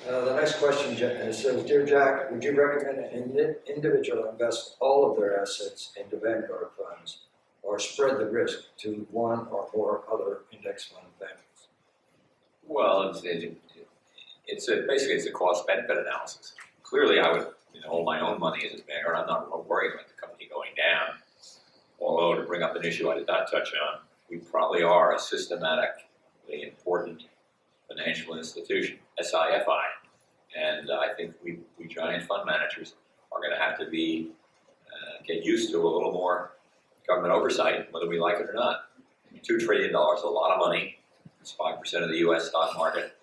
The next question says, Dear Jack, would you recommend an individual invest all of their assets into Vanguard funds or spread the risk to one or more other index fund families? Well, basically it's a cost-benefit analysis. Clearly, I would hold my own money as a Vanguard. I'm not worried about the company going down. Although, to bring up an issue I did not touch on, we probably are a systematically important financial institution, SIFI, and I think we giant fund managers are going to have to get used to a little more government oversight, whether we like it or not. $2 trillion is a lot of money. It's 5% of the U.S. stock market.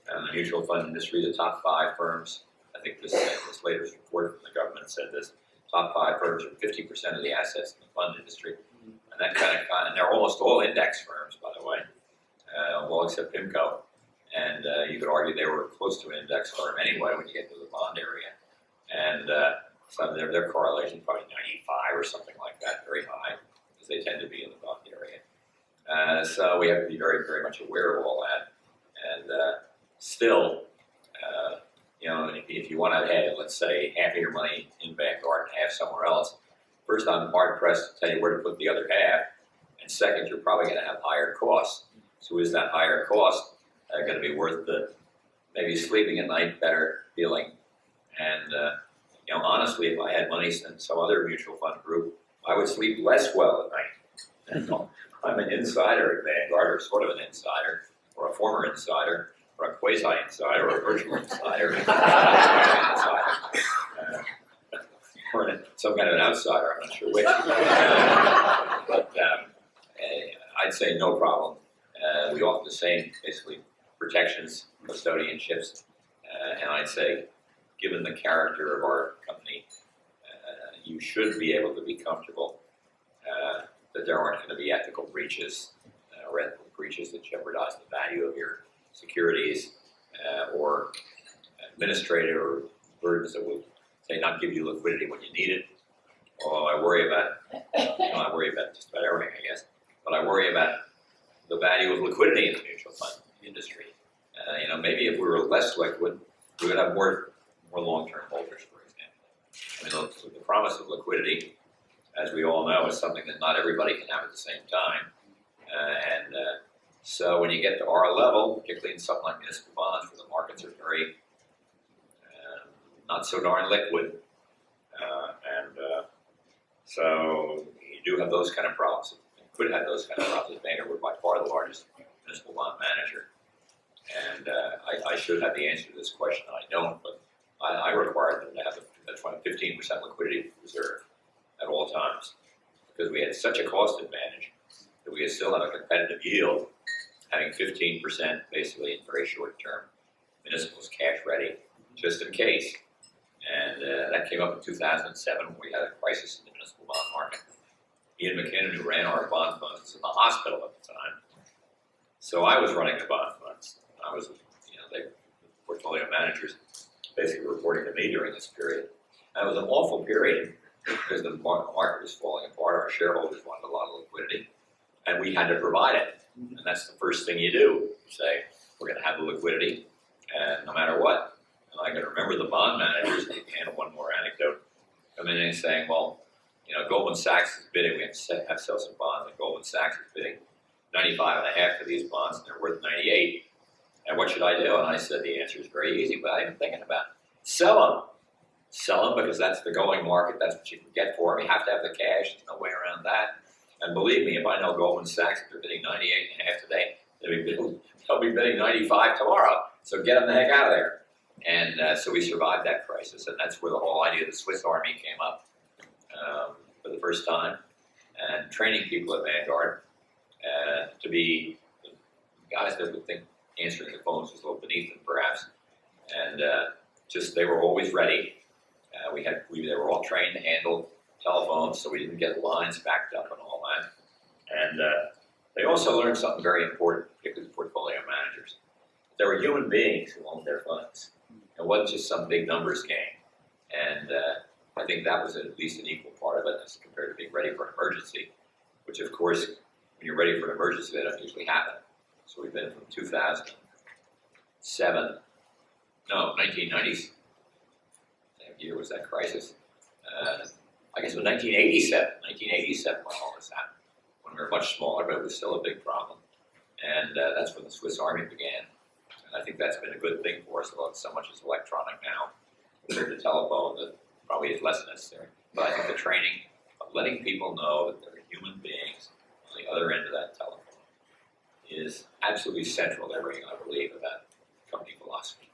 And the mutual fund industry, the top 5 firms, I think this latest report from the government said this, top 5 firms are 50% of the assets in the fund industry. And that and they're almost all index firms, by the way, well except PIMCO. And you could argue they were close to an index firm anyway when you get to the bond area. And so their correlation is probably 95 or something like that, very high, because they tend to be in the bond area. So we have to be very, very much aware of all that. And still, if you want to have, let's say, half of your money in Vanguard and half somewhere else, first, I'm hard-pressed to tell you where to put the other half. And second, you're probably going to have higher costs. So is that higher cost going to be worth the maybe sleeping at night better feeling? And honestly, if I had money in some other mutual fund group, I would sleep less well at night. I'm an insider at Vanguard, or sort of an insider, or a former insider, or a quasi-insider, or a virtual insider, or some kind of an outsider, I'm not sure which. But I'd say no problem. We offer the same, basically, protections, custodianships, and I'd say, given the character of our company, you should be able to be comfortable that there aren't going to be ethical breaches or ethical breaches that jeopardize the value of your securities or administrative burdens that will, say, not give you liquidity when you need it. Although I worry about, I worry about just about everything, I guess, but I worry about the value of liquidity in the mutual fund industry. Maybe if we were less liquid, we would have more long-term holders, for example. I mean, the promise of liquidity, as we all know, is something that not everybody can have at the same time. So when you get to our level, particularly in something like municipal bonds, where the markets are very not so darn liquid, so you do have those kind of problems. You could have those kind of problems. Vanguard, we're by far the largest municipal bond manager. And I should have the answer to this question. I don't, but I required them to have a 15% liquidity reserve at all times, because we had such a cost advantage that we still have a competitive yield, having 15% basically in very short term municipals cash ready, just in case. And that came up in 2007 when we had a crisis in the municipal bond market. Ian McKinnon, who ran our bond funds, was in the hospital at the time. So I was running the bond funds. I was, the portfolio managers basically reporting to me during this period. And it was an awful period because the market was falling apart. Our shareholders wanted a lot of liquidity, and we had to provide it. And that's the first thing you do. You say, we're going to have the liquidity, and no matter what. And I can remember the bond managers, and one more anecdote, coming in and saying, well, Goldman Sachs is bidding, we have to sell some bonds, and Goldman Sachs is bidding 95.5 for these bonds, and they're worth 98. And what should I do? And I said, the answer is very easy, but I've been thinking about it. Sell them. Sell them because that's the going market. That's what you can get for them. You have to have the cash. There's no way around that. And believe me, if I know Goldman Sachs, if they're bidding 98.5 today, they'll be bidding 95 tomorrow. So get them the heck out of there. And so we survived that crisis. And that's where the whole idea of the Swiss Army came up for the first time. And training people at Vanguard to be guys that would think answering the phones was a little beneath them, perhaps. And they were always ready. They were all trained to handle telephones, so we didn't get lines backed up and all that. And they also learned something very important, particularly the portfolio managers. There were human beings who owned their funds. It wasn't just some big numbers game. And I think that was at least an equal part of it as compared to being ready for an emergency, which of course, when you're ready for an emergency, they don't usually happen. So we've been from 2007 No, 1990s. Same year was that crisis. I guess it was 1987 when all this happened, when we were much smaller, but it was still a big problem. And that's when the Swiss Army began. And I think that's been a good thing for us, although so much is electronic now. Compared to telephone, that probably is less necessary. But I think the training of letting people know that they're human beings on the other end of that telephone is absolutely central to everything I believe about company philosophy.